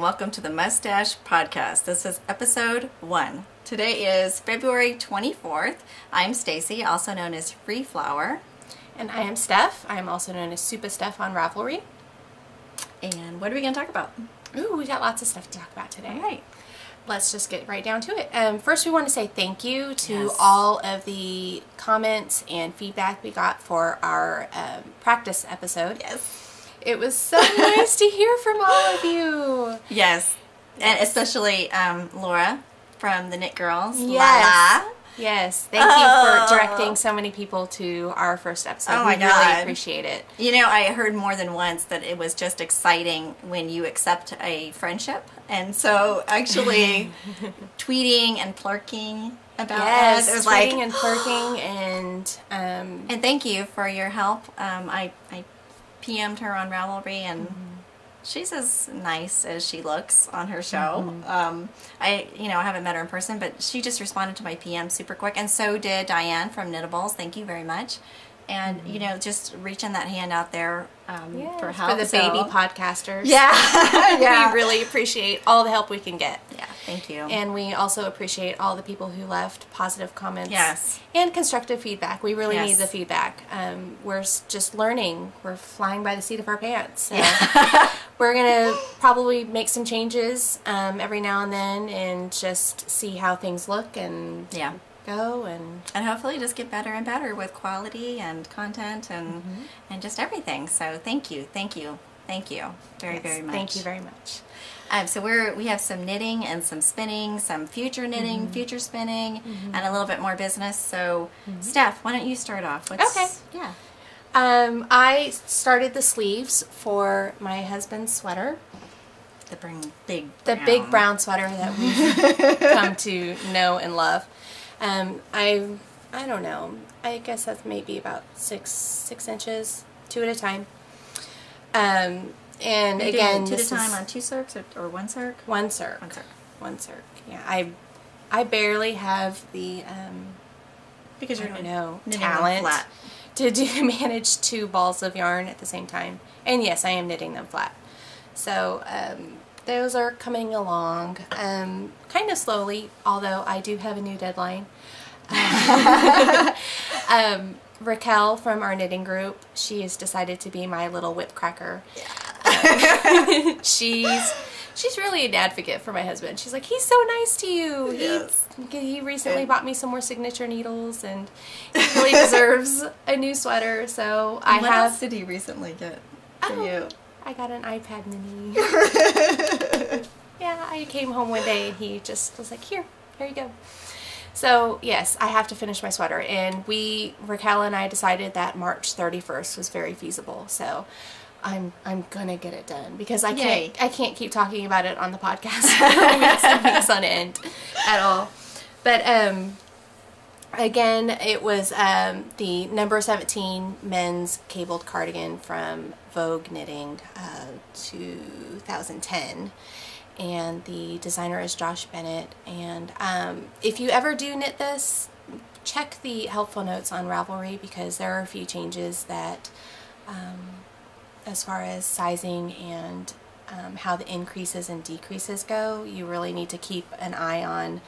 Welcome to the Mustache Podcast. This is episode 1. Today is February 24th. I'm Stacy, also known as Free Flower. And I am Steph. I am also known as Super Steph on Ravelry. And what are we going to talk about? Ooh, we got lots of stuff to talk about today. All right. Let's just get right down to it. First, we want to say thank you to all of the comments and feedback we got for our practice episode. Yes. It was so nice to hear from all of you. Yes. And especially Laura from the Knit Girls. Yes. Lala. Yes. Thank you for directing so many people to our first episode. Oh my God. We really appreciate it. You know, I heard more than once that it was just exciting when you accept a friendship. And so actually tweeting and plurking about us. It was tweeting like, and plurking and thank you for your help. I PM'd her on Ravelry, and she's as nice as she looks on her show. I haven't met her in person, but she just responded to my PM super quick, and so did Diane from Knittables. Thank you very much. And just reaching that hand out there for help. For the baby podcasters. Yeah. We really appreciate all the help we can get. Yeah, thank you. And we also appreciate all the people who left positive comments. Yes. And constructive feedback. We really need the feedback. We're just learning. We're flying by the seat of our pants. So we're going to probably make some changes every now and then and just see how things look and go and hopefully just get better and better with quality and content and just everything. So thank you very much. Thank you very much. So we have some knitting and some spinning, some future knitting, future spinning, and a little bit more business. So Steph, why don't you start off? Okay. Yeah. I started the sleeves for my husband's sweater. The big brown sweater that we've come to know and love. I don't know. I guess that's maybe about six inches, 2 at a time. And you again, 2 at a time on 2 circs or 1 circ? 1 circ. 1 circ. Yeah, I barely have the because you're talent flat to manage 2 balls of yarn at the same time. And yes, I am knitting them flat. So those are coming along kind of slowly, although I do have a new deadline. Raquel from our knitting group, she has decided to be my little whip cracker. Yeah. She's really an advocate for my husband. She's like, he's so nice to you. Yes. He recently bought me some more signature needles, and he really deserves a new sweater. So what else did he recently get for you? I got an iPad mini. Yeah, I came home one day and he just was like, here you go. So yes, I have to finish my sweater, and Raquel and I decided that March 31st was very feasible. So I'm gonna get it done because I can't keep talking about it on the podcast weeks on end at all. But again, it was the number 17 men's cabled cardigan from Vogue Knitting, 2010. And the designer is Josh Bennett. And if you ever do knit this, check the helpful notes on Ravelry, because there are a few changes that, as far as sizing and how the increases and decreases go, you really need to keep an eye on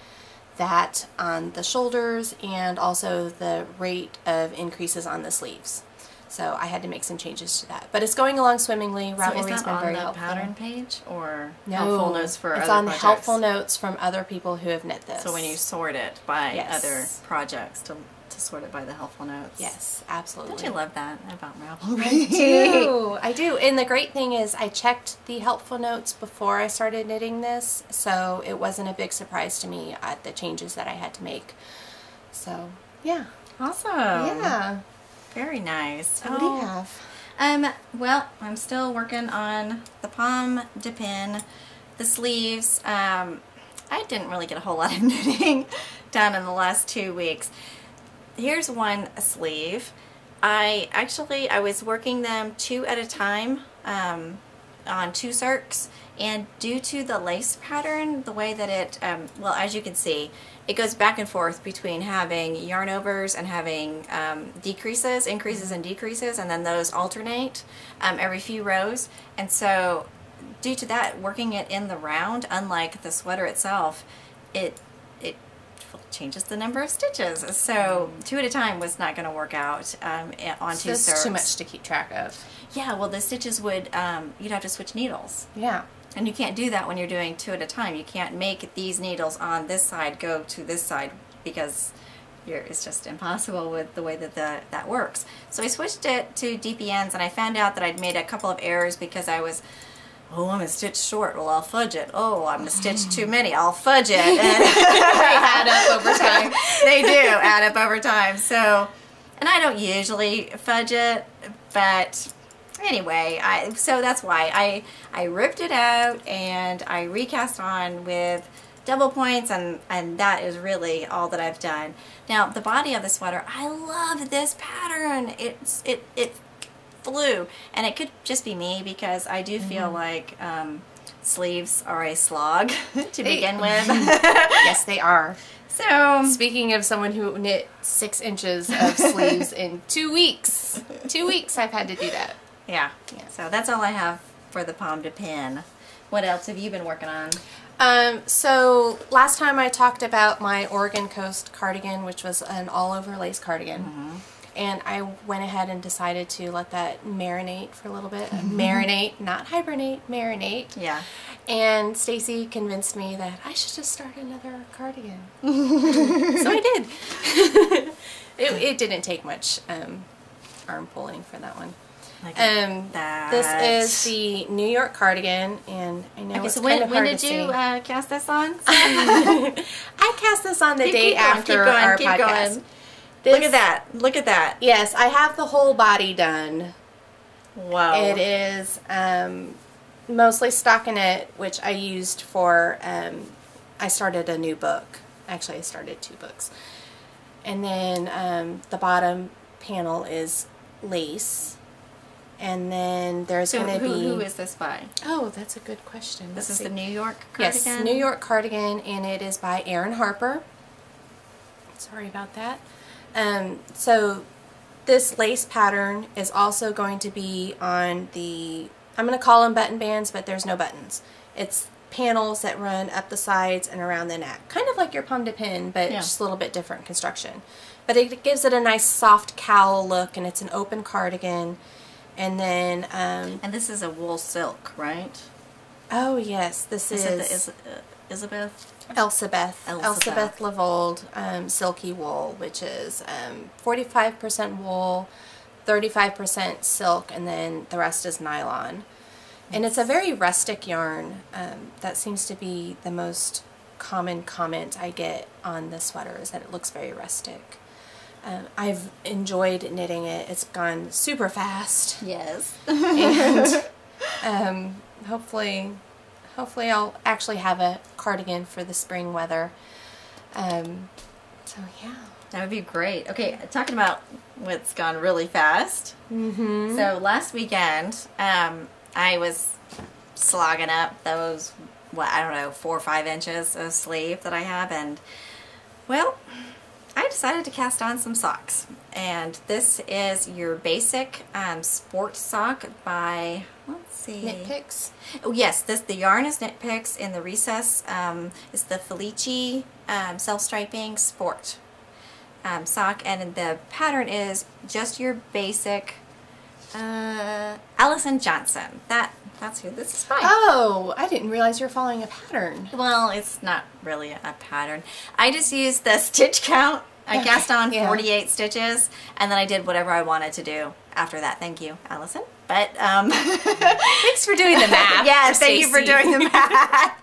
that on the shoulders, and also the rate of increases on the sleeves. So I had to make some changes to that, but it's going along swimmingly. Ravelry's been very helpful. On the pattern page, or helpful notes for other projects? It's on the helpful notes from other people who have knit this. So when you sort it by other projects, to sort it by the helpful notes. Yes, absolutely. Don't you love that about Ravelry? I do. And the great thing is I checked the helpful notes before I started knitting this, so it wasn't a big surprise to me at the changes that I had to make. So yeah. Awesome. Yeah. Very nice. So what do you have? Well, I'm still working on the pomme de pin, the sleeves. I didn't really get a whole lot of knitting done in the last 2 weeks. Here's one sleeve. I was working them 2 at a time, on 2 circs, and due to the lace pattern, the way that it, well, as you can see, it goes back and forth between having yarn overs and having decreases, increases and decreases, and then those alternate every few rows. And so due to that, working it in the round, unlike the sweater itself, it changes the number of stitches. So 2 at a time was not going to work out on 2 circs. That's too much to keep track of. Yeah, well, the stitches would, you'd have to switch needles. Yeah. And you can't do that when you're doing 2 at a time. You can't make these needles on this side go to this side because it's just impossible with the way that that works. So I switched it to DPNs, and I found out that I'd made a couple of errors because I was, oh, I'm a stitch short. Well, I'll fudge it. Oh, I'm a stitch too many. I'll fudge it. And they add up over time. They do add up over time. So, and I don't usually fudge it, but anyway, so that's why I ripped it out and I recast on with double points, and that is really all that I've done. Now, the body of the sweater, I love this pattern. It flew, and it could just be me because I do feel like sleeves are a slog to begin with. Yes, they are. So, speaking of someone who knit 6 inches of sleeves in 2 weeks, 2 weeks I've had to do that. Yeah. So that's all I have for the palm to pin. What else have you been working on? So last time I talked about my Oregon Coast cardigan, which was an all-over lace cardigan. And I went ahead and decided to let that marinate for a little bit. Marinate, not hibernate, marinate. Yeah. And Stacy convinced me that I should just start another cardigan. So I did. It didn't take much arm pulling for that one. This is the New York cardigan, and I know it's kind of hard to see. When did you cast this on? I cast this on the day after our podcast. Look at that. Look at that. Yes, I have the whole body done. Wow. It is mostly stockinette, which I used for, I started a new book. Actually, I started 2 books. And then the bottom panel is lace. And then there's going to be... Who is this by? Oh, that's a good question. This is the New York cardigan? Yes, New York cardigan, and it is by Erin Harper. Sorry about that. So this lace pattern is also going to be on the... I'm going to call them button bands, but there's no buttons. It's panels that run up the sides and around the neck. Kind of like your pomme de pin, but just a little bit different construction. But it gives it a nice soft cowl look, and it's an open cardigan. And then... and this is a wool silk, right? Oh, yes. This is... Elesbeth Lavold Silky wool, which is 45% wool, 35% silk, and then the rest is nylon. And it's a very rustic yarn. That seems to be the most common comment I get on this sweater, is that it looks very rustic. I've enjoyed knitting it. It's gone super fast. Yes. And hopefully I'll actually have a cardigan for the spring weather. So yeah. That would be great. Okay, talking about what's gone really fast. So last weekend, I was slogging up those, I don't know, 4 or 5 inches of sleeve that I have, and well, I decided to cast on some socks. And this is your basic sport sock by, let's see. Knit Picks? Oh yes, the yarn is Knit Picks. In the recess is the Felici self-striping sport sock. And the pattern is just your basic Allison Johnson. That's who this is by. Oh, I didn't realize you were following a pattern. Well, it's not really a pattern. I just used the stitch count. I cast on 48 stitches, and then I did whatever I wanted to do after that. Thank you, Allison. But thanks for doing the math. Yes, thank you for doing the math.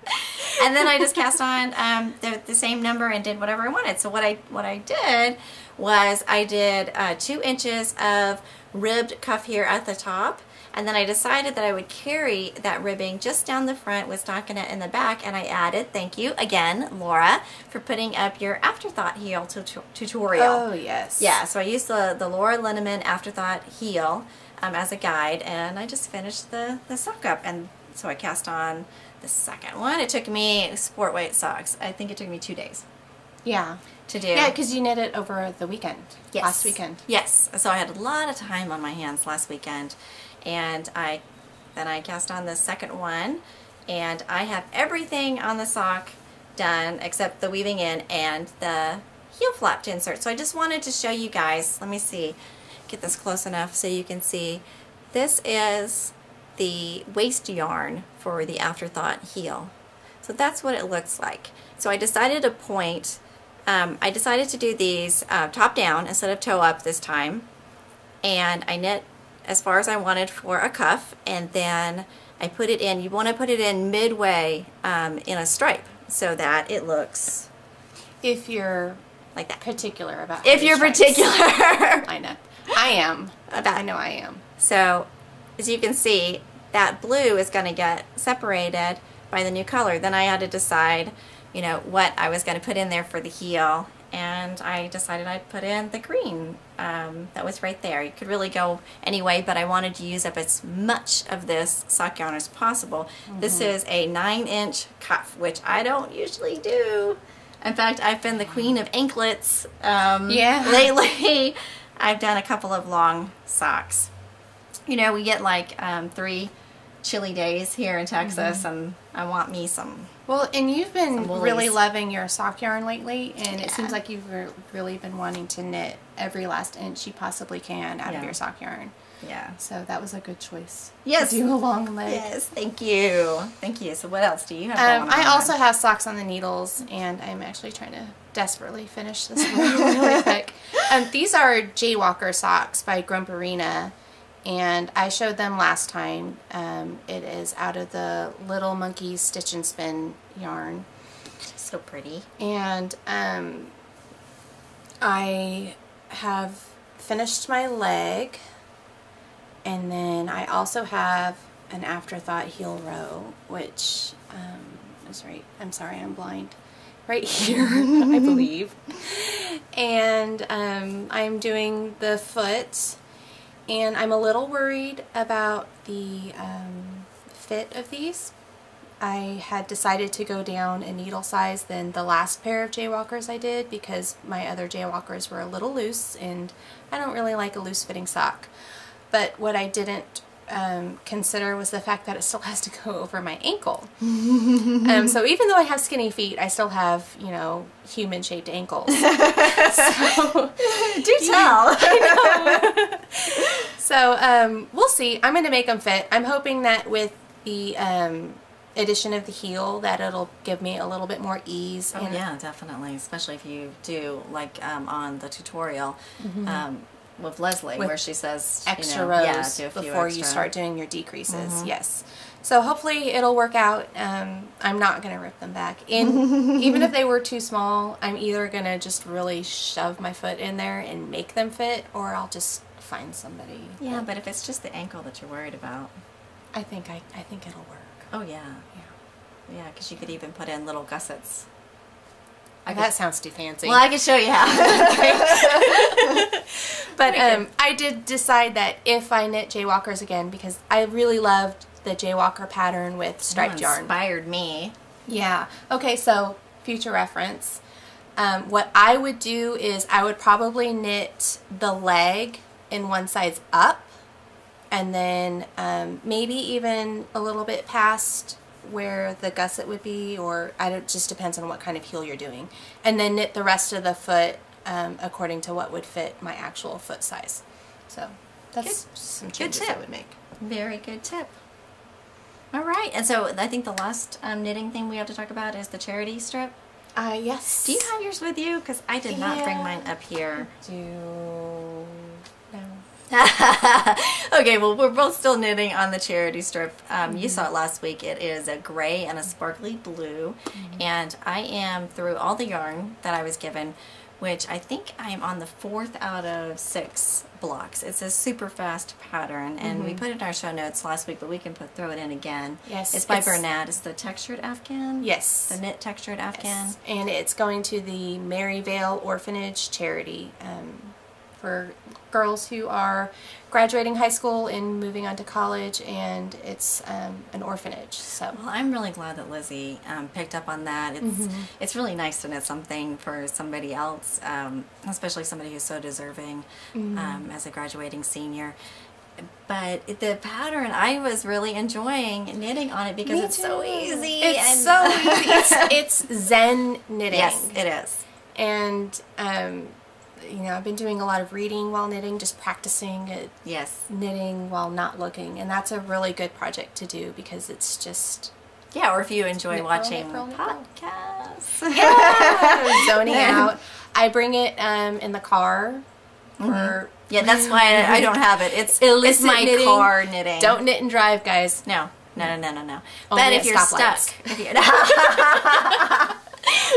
And then I just cast on the same number and did whatever I wanted. So what I did was I did 2 inches of ribbed cuff here at the top. And then I decided that I would carry that ribbing just down the front with stockinette in the back, and I added, thank you again, Laura, for putting up your Afterthought heel tutorial. Oh, yes. Yeah, so I used the Laura Linneman Afterthought heel as a guide, and I just finished the sock up, and so I cast on the second one. It took me, sport weight socks, I think it took me 2 days. Yeah. To do. Yeah, because you knit it over the weekend. Yes. Last weekend. Yes. So I had a lot of time on my hands last weekend, and then I cast on the second one, and I have everything on the sock done except the weaving in and the heel flap to insert. So I just wanted to show you guys, let me see, get this close enough so you can see. This is the waist yarn for the Afterthought heel. So that's what it looks like. So I decided to point, I decided to do these top down instead of toe up this time, and I knit as far as I wanted for a cuff, and then I put it in, you want to put it in midway in a stripe so that it looks if you're like that. Particular about if you're stripes. particular. I know. I am. I know I am. So as you can see, that blue is going to get separated by the new color. Then I had to decide, you know, what I was going to put in there for the heel, and I decided I'd put in the green that was right there. You could really go anyway, but I wanted to use up as much of this sock yarn as possible. This is a 9-inch cuff, which I don't usually do. In fact, I've been the queen of anklets lately. I've done a couple of long socks. You know, we get like 3 chilly days here in Texas, and I want me some. Well, and you've been really woolies. loving your sock yarn lately, and it seems like you've really been wanting to knit every last inch you possibly can out of your sock yarn. Yeah. So that was a good choice. Yes. To do a long leg. Yes, thank you. Thank you. So what else do you have going on? I also have socks on the needles, and I'm actually trying to desperately finish this really quick. These are Jaywalker socks by Grumperina, and I showed them last time. It is out of the Little Monkeys Stitch and Spin yarn. So pretty. And I have finished my leg, and then I also have an Afterthought heel row, which is right, I'm sorry, I'm blind, right here, I believe. And I'm doing the foot, and I'm a little worried about the fit of these. I had decided to go down a needle size than the last pair of Jaywalkers I did, because my other Jaywalkers were a little loose, and I don't really like a loose fitting sock. But what I didn't consider was the fact that it still has to go over my ankle. So even though I have skinny feet, I still have, you know, human-shaped ankles. So, do tell. I know. So we'll see. I'm going to make them fit. I'm hoping that with the addition of the heel that it'll give me a little bit more ease. Oh yeah, definitely. Especially if you do, like on the tutorial, with Leslie, where she says extra rows rows before you start doing your decreases. Yes. So hopefully it'll work out. I'm not going to rip them back. And even if they were too small, I'm either going to just really shove my foot in there and make them fit, or I'll just find somebody. Yeah, but if it's just the ankle that you're worried about, I think it'll work. Oh yeah. Yeah, because you could even put in little gussets. That sounds too fancy. Well, I can show you how. But I did decide that if I knit Jaywalkers again, because I really loved the Jaywalker pattern with striped yarn. Inspired me. Yeah. Okay, so future reference. What I would do is I would probably knit the leg in one size up, and then maybe even a little bit past where the gusset would be, or it just depends on what kind of heel you're doing, and then knit the rest of the foot according to what would fit my actual foot size. So that's some changes I would make. Very good tip. All right, and so I think the last knitting thing we have to talk about is the charity strip. Yes. Do you have yours with you? Because I did not bring mine up here. No. Okay, well, we're both still knitting on the charity strip. You saw it last week. It is a gray and a sparkly blue, and I am through all the yarn that I was given, which I think I am on the 4th out of 6 blocks. It's a super fast pattern, and we put it in our show notes last week, but we can throw it in again. Yes. It's by Bennett. It's the textured Afghan. Yes. The knit textured Afghan. Yes. And it's going to the Maryvale Orphanage charity. for girls who are graduating high school and moving on to college, and it's an orphanage. So well, I'm really glad that Lizzie picked up on that. It's really nice to knit something for somebody else, especially somebody who's so deserving as a graduating senior. But the pattern, I was really enjoying knitting on it because it's so easy. It's so easy. It's Zen knitting. Yes, it is. And you know, I've been doing a lot of reading while knitting, just practicing it. Yes. Knitting while not looking, and that's a really good project to do because it's just. Yeah, or if you enjoy watching podcasts. Yeah, zoning out. I bring it in the car for. Yeah, that's why I don't have it. It's my knitting. car knitting. Don't knit and drive, guys. No. Only But if you're stuck,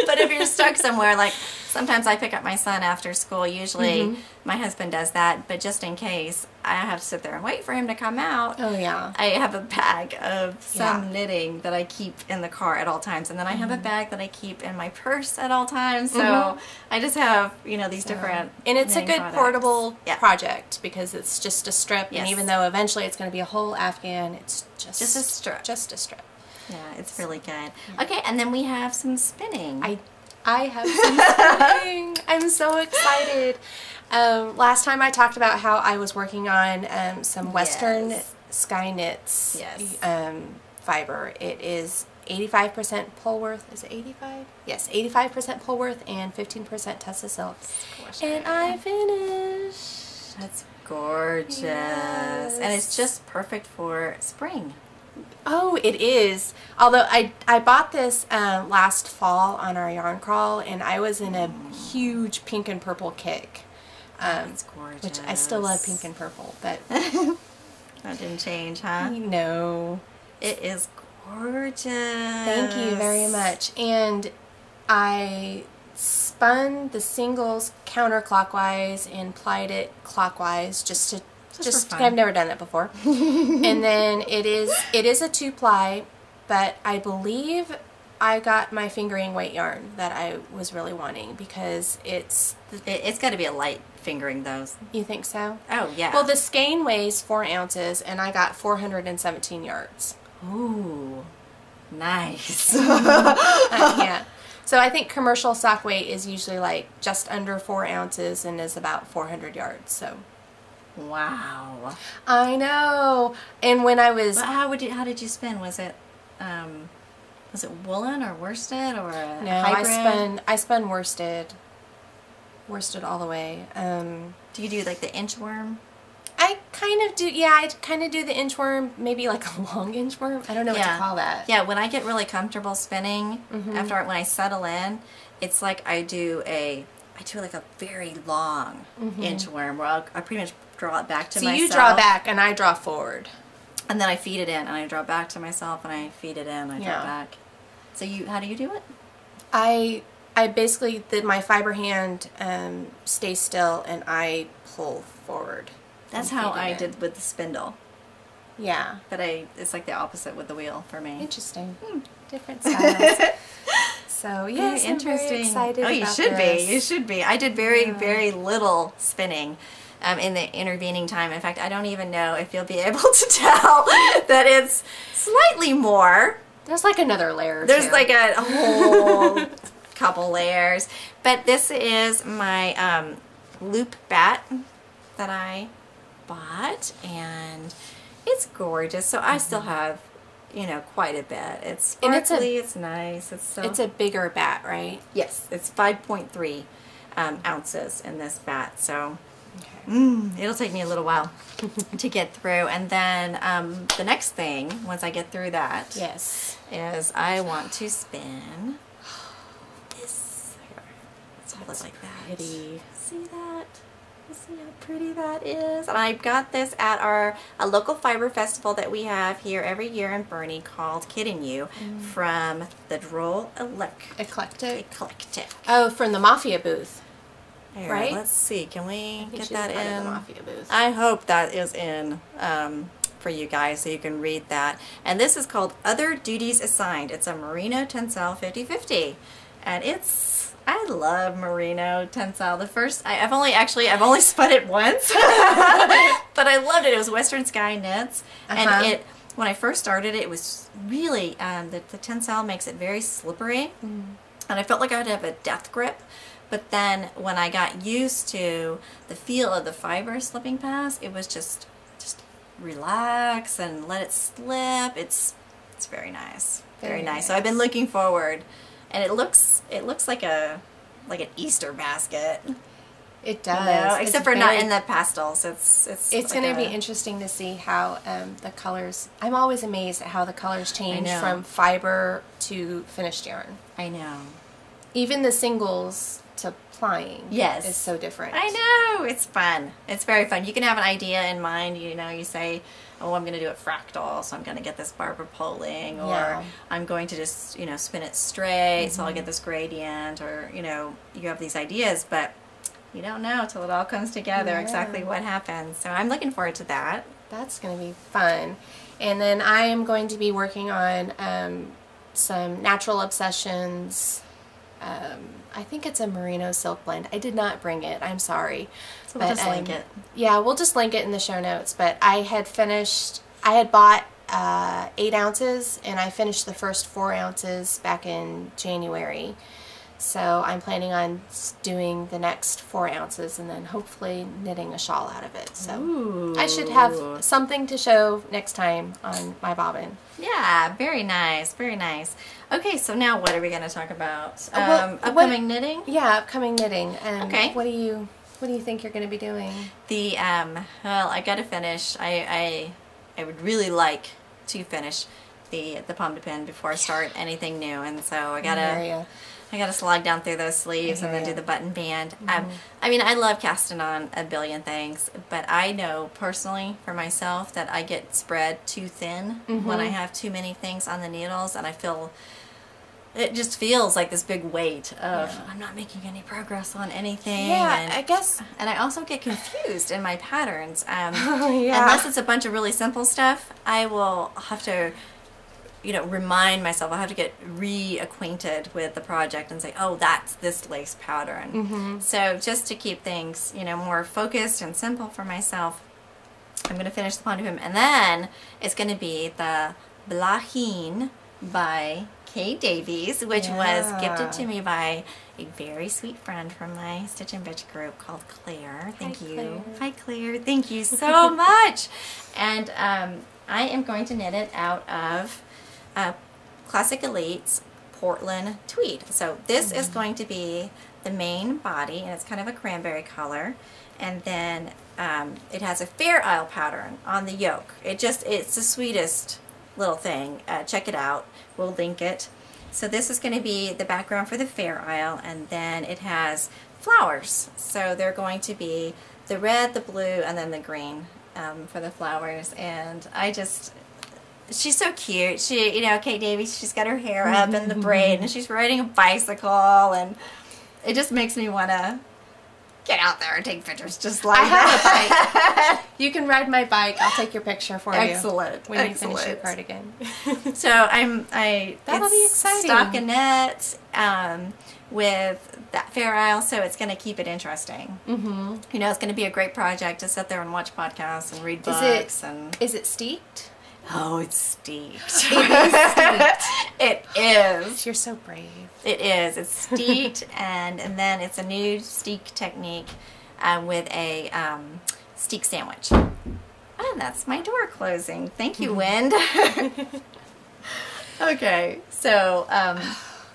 but if you're stuck somewhere, like sometimes I pick up my son after school. Usually my husband does that, but just in case, I have to sit there and wait for him to come out. Oh yeah. I have a bag of some knitting that I keep in the car at all times, and then I have a bag that I keep in my purse at all times. So I just have, you know, these different and it's a good portable project because it's just a strip, Yes. and even though eventually it's going to be a whole Afghan, it's just a strip. Just a strip. Yeah, it's really good. Okay, and then we have some spinning. I have some spinning. I'm so excited. Last time I talked about how I was working on some Western Sky Knits fiber. It is 85% Polworth. Is it 85? Yes, 85% Polworth and 15% Tessa Silk. And I finished. That's gorgeous. Yes. And it's just perfect for spring. Oh, it is. Although I bought this last fall on our yarn crawl, and I was in a huge pink and purple kick. It's gorgeous. Which I still love pink and purple, but that didn't change, huh? No. It is gorgeous. Thank you very much. And I spun the singles counterclockwise and plied it clockwise just I've never done that before. And then it is a 2-ply, but I believe I got my fingering weight yarn that I was really wanting because it's got to be a light fingering those. You think so? Oh yeah. Well, the skein weighs 4 ounces, and I got 417 yards. Ooh, nice. Yeah. So I think commercial sock weight is usually like just under 4 ounces and is about 400 yards. So. Wow. I know. And when I was... But how did you spin? Was it woolen or worsted or a hybrid? I spun worsted. Worsted all the way. Do you do like the inchworm? I kind of do, yeah, I kind of do the inchworm, maybe like a long inchworm. I don't know what to call that. Yeah, when I get really comfortable spinning, when I settle in, it's like I do like a very long inchworm where I pretty much draw it back to myself. So you draw back and I draw forward. And then I feed it in and I draw back to myself and I feed it in and I draw back. So how do you do it? I basically, my fiber hand stays still and I pull forward. That's how I did with the spindle. Yeah. But it's like the opposite with the wheel for me. Interesting. Different styles. So yes, I'm very excited. Oh, you should be. You should be. I did very little spinning in the intervening time. In fact, I don't even know if you'll be able to tell that it's slightly more. There's like another layer. There's like a whole couple layers. But this is my loop bat that I bought, and it's gorgeous. So I still have, quite a bit. It's sparkly, it's nice. It's a bigger bat, right? Yes, it's 5.3 ounces in this bat. So it'll take me a little while to get through. And then the next thing, once I get through that, is I want to spin this. Let's hold it like that. Pretty. See that? See how pretty that is? And I got this at a local fiber festival that we have here every year in Bernie called Kiddin' You from the Droll Eclectic. Oh, from the Mafia booth. Here, right? Let's see. Can we get that in? The Mafia booth. I hope that is in for you guys so you can read that. And this is called Other Duties Assigned. It's a Merino Tencel 50/50. And it's I love merino tensile. The first, I've only spun it once, but I loved it. It was Western Sky Knits, and when I first started it was really, the tensile makes it very slippery, and I felt like I would have a death grip. But then when I got used to the feel of the fiber slipping past, it was just relax and let it slip. It's very nice. Very nice. So I've been looking forward, and it looks like an Easter basket. It does. You know? Except for not in the pastels. It's like going to be interesting to see how the colors. I'm always amazed at how the colors change from fiber to finished yarn. I know. Even the singles to plying is so different. I know. It's fun. It's very fun. You can have an idea in mind. You know, you say, oh, I'm going to do it fractal, so I'm going to get this barber poling, or I'm going to just, you know, spin it straight, so I'll get this gradient, or, you know, you have these ideas, but you don't know till it all comes together exactly what happens. So I'm looking forward to that. That's going to be fun. And then I am going to be working on some Natural Obsessions. I think it's a merino silk blend. I did not bring it. I'm sorry. So we'll just link it. Yeah, we'll just link it in the show notes. But I had bought 8 ounces, and I finished the first 4 ounces back in January. So I'm planning on doing the next 4 ounces and then hopefully knitting a shawl out of it. So I should have something to show next time on my bobbin. Yeah, very nice, very nice. Okay, so now what are we going to talk about? Upcoming knitting? Yeah, upcoming knitting. Okay. What do you think you're going to be doing? Well, I got to finish. I would really like to finish the pomme de pin before I start anything new, and so I gotta slog down through those sleeves and then do the button band. I mean, I love casting on a billion things, but I know personally for myself that I get spread too thin when I have too many things on the needles, and it just feels like this big weight of I'm not making any progress on anything. Yeah, I guess. And I also get confused in my patterns. Unless it's a bunch of really simple stuff, I will have to, you know, remind myself. I have to get reacquainted with the project and say, oh, that's this lace pattern. So just to keep things, you know, more focused and simple for myself, I'm going to finish the pomme de pin, and then it's going to be the Blahin by Kay Davies, which was gifted to me by a very sweet friend from my Stitch and Bitch group called Claire. Thank you. Hi, Claire. Thank you so much. And I am going to knit it out of Classic Elite's Portland Tweed. So this is going to be the main body, and it's kind of a cranberry color. And then it has a Fair Isle pattern on the yoke. It's the sweetest little thing. Check it out. We'll link it. So this is going to be the background for the Fair Isle, and then it has flowers. So they're going to be the red, the blue, and then the green for the flowers. And she's so cute. She, you know, Kay Davies, she's got her hair up in the braid, and she's riding a bicycle, and it just makes me want to get out there and take pictures just like that. I have a bike. You can ride my bike. I'll take your picture for you. Excellent. When you finish your cardigan. So that'll be exciting. Stockinette with that Fair Isle, so it's going to keep it interesting. You know, it's going to be a great project to sit there and watch podcasts and read books. Is it steeped? Oh, it's steeped. It is steeped. It is. You're so brave. It is. It's steeped, and then it's a new steak technique with a steak sandwich. And that's my door closing. Thank you, Wind. Okay, so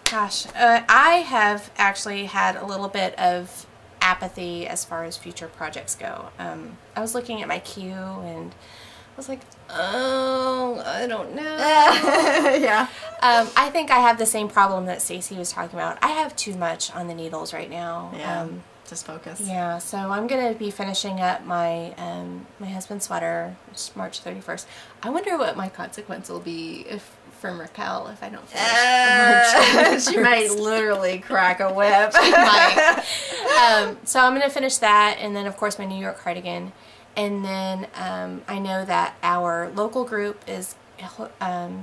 gosh, I have actually had a little bit of apathy as far as future projects go. I was looking at my queue, and I was like, oh, I don't know. Yeah. I think I have the same problem that Stacey was talking about. I have too much on the needles right now. Yeah. Just focus. Yeah. So I'm going to be finishing up my my husband's sweater, which is March 31st. I wonder what my consequence will be from Raquel if I don't finish. She might literally crack a whip. She might. So I'm going to finish that, and then of course my New York cardigan. And then I know that our local group is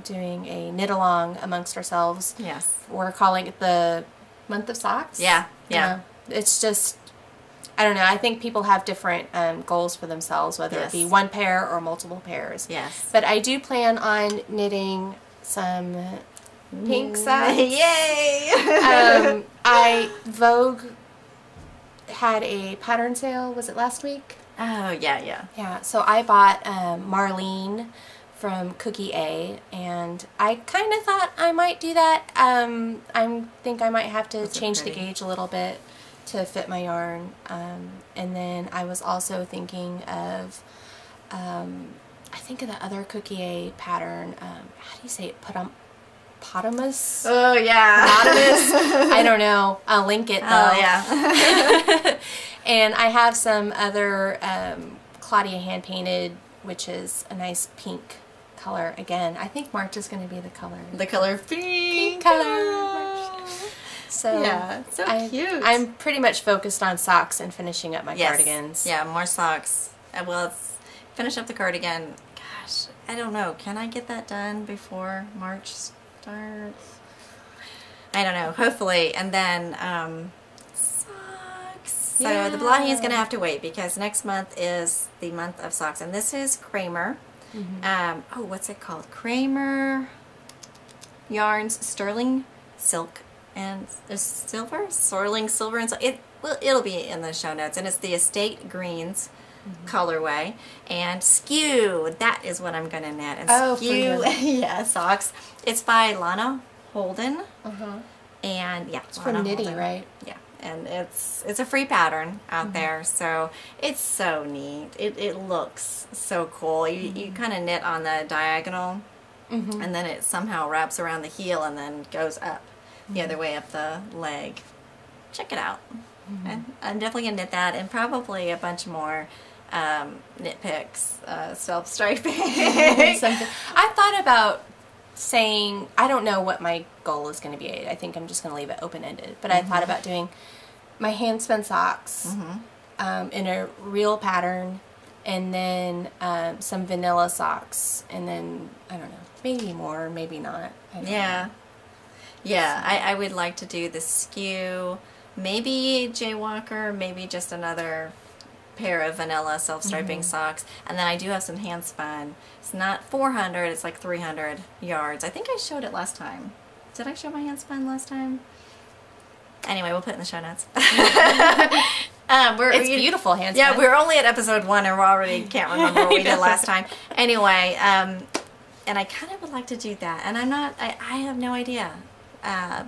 doing a knit along amongst ourselves. Yes. We're calling it the month of socks. Yeah, yeah. It's just, I don't know. I think people have different goals for themselves, whether it be one pair or multiple pairs. Yes. But I do plan on knitting some pink socks. Yay! Vogue had a pattern sale. Was it last week? Oh, yeah, yeah. Yeah, so I bought Marlene from Cookie A, and I kind of thought I might do that. I think I might have to change the gauge a little bit to fit my yarn. And then I was also thinking of, I think of the other Cookie A pattern. How do you say it? Potamus? Oh, yeah. Potamus? I don't know. I'll link it, though. Oh, yeah. And I have some other Claudia hand-painted, which is a nice pink color. Again, I think March is going to be the color. The color pink color. So yeah, so cute. I'm pretty much focused on socks and finishing up my cardigans. Yeah, more socks. Well, let's finish up the cardigan. Gosh, I don't know. Can I get that done before March starts? I don't know. Hopefully. And then socks. So the Blahi is going to have to wait because next month is the month of socks. And this is Kramer. Oh, what's it called? Kramer Yarns Sterling Silk and Silver? Sterling Silver and Silk. It'll be in the show notes. And it's the Estate Greens colorway. And Skew, that is what I'm going to knit. And Skew, yeah, socks. It's by Lana Holden. And yeah, it's from Knitty, right? Yeah. And it's a free pattern out there, so it's so neat. It looks so cool. You kind of knit on the diagonal, and then it somehow wraps around the heel and then goes up the other way up the leg. Check it out. And I'm definitely going to knit that and probably a bunch more knit picks, self-striping. I thought about saying, I don't know what my goal is going to be. I think I'm just going to leave it open-ended. But I thought about doing my hand-spun socks in a real pattern, and then some vanilla socks, and then, I don't know, maybe more, maybe not. I don't know. Yeah, I would like to do the Skew, maybe Jaywalker, maybe just another pair of vanilla self-striping socks, and then I do have some hand spun. It's not 400, it's like 300 yards. I think I showed it last time. Did I show my hand spun last time? Anyway, we'll put it in the show notes. It's beautiful hand spun. Yeah, we're only at episode 1 and we already can't remember what we did last time. Anyway, and I kind of would like to do that, and I have no idea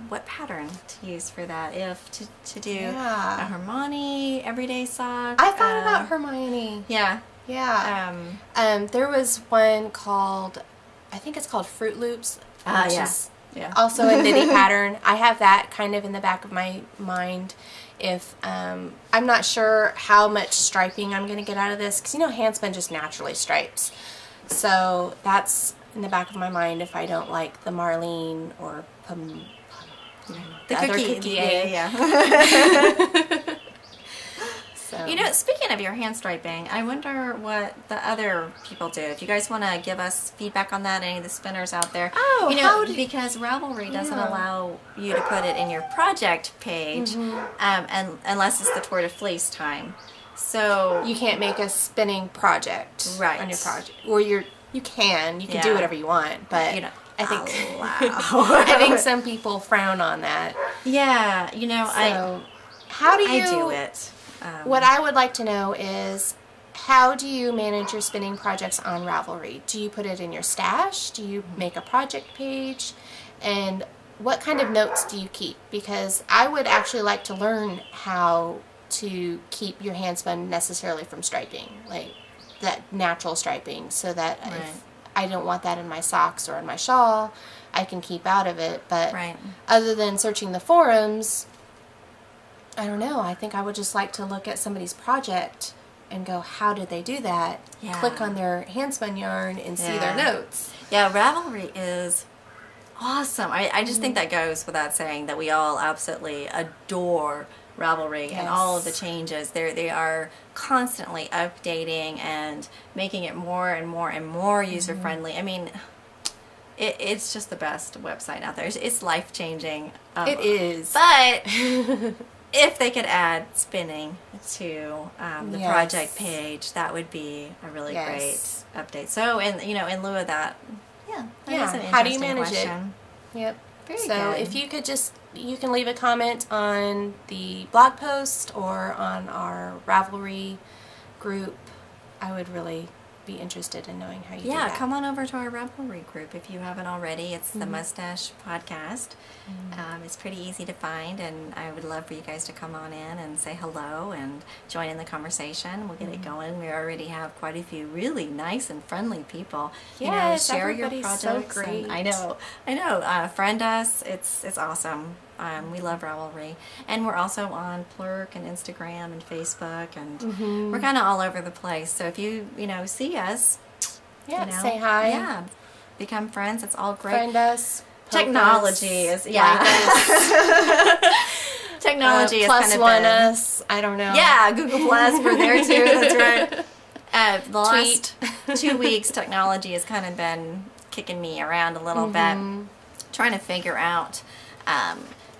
what pattern to use for that. If to do a Hermione everyday sock. I thought about Hermione. Yeah. There was one called, I think it's called Fruit Loops, which is also a knitty pattern. I have that kind of in the back of my mind. If I'm not sure how much striping I'm going to get out of this, because you know handspun just naturally stripes. So that's in the back of my mind if I don't like the Marlene or the cookie. Yeah. So. You know, speaking of your hand striping, I wonder what the other people do. If you guys want to give us feedback on that, any of the spinners out there. Oh, you know, because Ravelry doesn't allow you to put it in your project page, and unless it's the Tour de Fleece time. So you can't make a spinning project on your project, or you can do whatever you want, but you know. I think some people frown on that. Yeah, you know, so how do you do it? What I would like to know is, how do you manage your spinning projects on Ravelry? Do you put it in your stash? Do you make a project page? And what kind of notes do you keep? Because I would actually like to learn how to keep your hand spun necessarily from striping, like that natural striping, so that if I don't want that in my socks or in my shawl, I can keep out of it. But other than searching the forums, I don't know. I think I would just like to look at somebody's project and go, how did they do that? Click on their handspun yarn and see their notes. Yeah, Ravelry is awesome. I just think that goes without saying that we all absolutely adore Ravelry and all of the changes. They are constantly updating and making it more and more and more user-friendly. I mean, it's just the best website out there. It's life-changing. It is. But if they could add spinning to the project page, that would be a really great update. So, in lieu of that, that is an how do you interesting manage question. it? Yep. Very so good. if you could you can leave a comment on the blog post or on our Ravelry group. I would really be interested in knowing how you do that. Yeah, come on over to our Ravelry group if you haven't already. It's the Mustache Podcast. It's pretty easy to find, and I would love for you guys to come on in and say hello and join in the conversation. We'll get it going. We already have quite a few really nice and friendly people. Yes, share your everybody's projects. so great. I know. Friend us. It's awesome. We love Ravelry, and we're also on Plurk and Instagram and Facebook, and we're kind of all over the place. So if you see us, say hi. Yeah, become friends. It's all great. Friend us. Technology is technology is plus kind of one us. I don't know. Yeah, Google Plus, we're there too. That's right. The last 2 weeks, technology has kind of been kicking me around a little bit, trying to figure out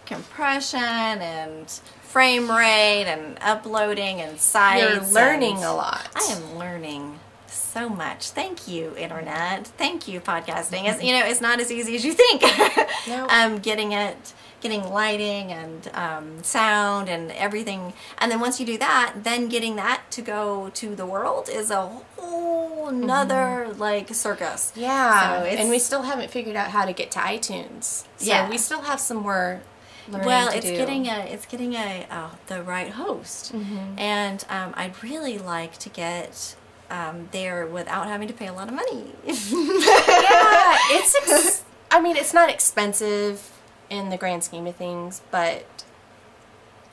compression and frame rate and uploading and sites. You're learning a lot. I am learning so much. Thank you, Internet. Thank you, podcasting. It's not as easy as you think. Nope. Getting lighting and sound and everything. And then once you do that, then getting that to go to the world is a whole nother circus. Yeah. So and we still haven't figured out how to get to iTunes. So we still have some more learning to do. It's getting the right host. And I'd really like to get there without having to pay a lot of money. It's not expensive in the grand scheme of things, but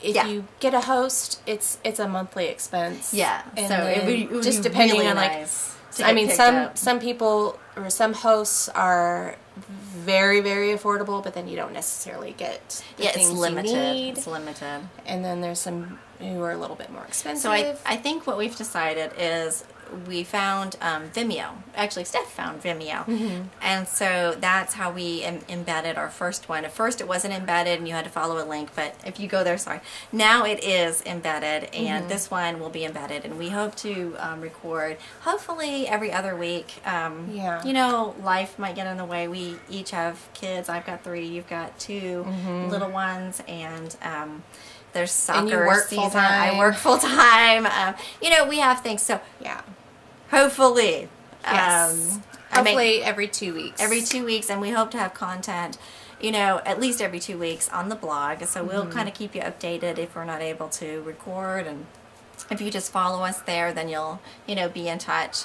if you get a host, it's a monthly expense. Yeah. And so it would just be depending really on nice. Some people or some hosts are very, very affordable, but then you don't necessarily get the things it's limited. you need. It's limited. And then there's some who are a little bit more expensive. So I think what we've decided is we found Vimeo. Actually, Steph found Vimeo. And so that's how we embedded our first one. At first it wasn't embedded and you had to follow a link, but if you go there, now it is embedded, and this one will be embedded, and we hope to record hopefully every other week. Life might get in the way. We each have kids. I've got 3, you've got 2 little ones, and there's soccer and you work season. full-time. I work full time. We have things. So hopefully, hopefully every 2 weeks. Every 2 weeks, and we hope to have content, at least every 2 weeks on the blog. So we'll kind of keep you updated if we're not able to record, and if you just follow us there, then you'll be in touch.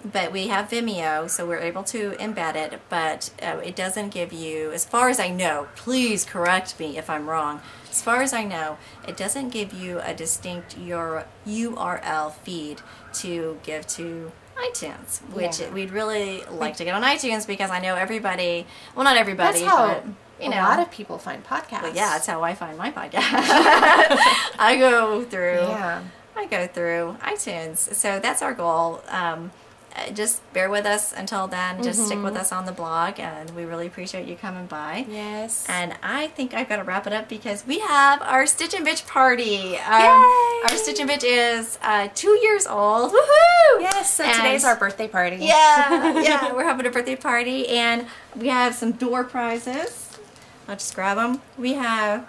But we have Vimeo, so we're able to embed it, but it doesn't give you, as far as I know, please correct me if I'm wrong, as far as I know, it doesn't give you a distinct URL feed to give to iTunes, which we'd really like to get on iTunes, because I know everybody, well, not everybody, that's how but a lot of people find podcasts. Well, yeah, that's how I find my podcast. I go through iTunes, so that's our goal. Just bear with us until then. Just stick with us on the blog, and we really appreciate you coming by. Yes. And I think I've got to wrap it up, because we have our Stitch and Bitch party. Yay! Our Stitch and Bitch is 2 years old. Woohoo! Yes, so today's our birthday party. Yeah, we're having a birthday party, and we have some door prizes. I'll just grab them. We have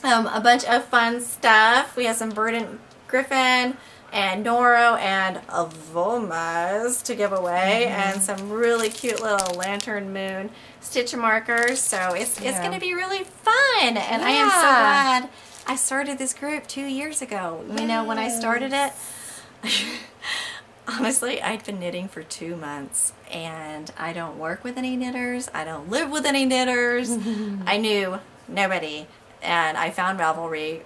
a bunch of fun stuff. We have some Verdant Griffin and Noro and Avomas to give away, and some really cute little Lantern Moon stitch markers. So it's going to be really fun, and I am so glad I started this group 2 years ago. When I started it, honestly, I'd been knitting for 2 months, and I don't work with any knitters. I don't live with any knitters. I knew nobody, and I found Ravelry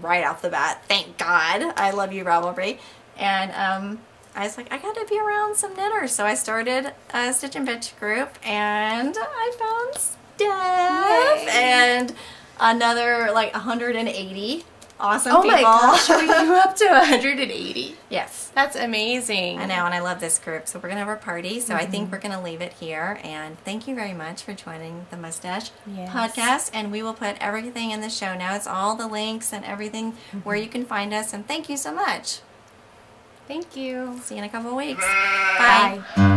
right off the bat. Thank God. I love you, Ravelry. And I was like, I got to be around some knitters. So I started a Stitch and Bitch group, and I found Steph and another 180 awesome Oh people. my gosh, are you up to 180? Yes. That's amazing. I know, and I love this group. So we're going to have our party. So I think we're going to leave it here. And thank you very much for joining the Mustache Podcast. And we will put everything in the show notes, all the links and everything where you can find us. And thank you so much. Thank you. See you in a couple of weeks. Bye. Bye.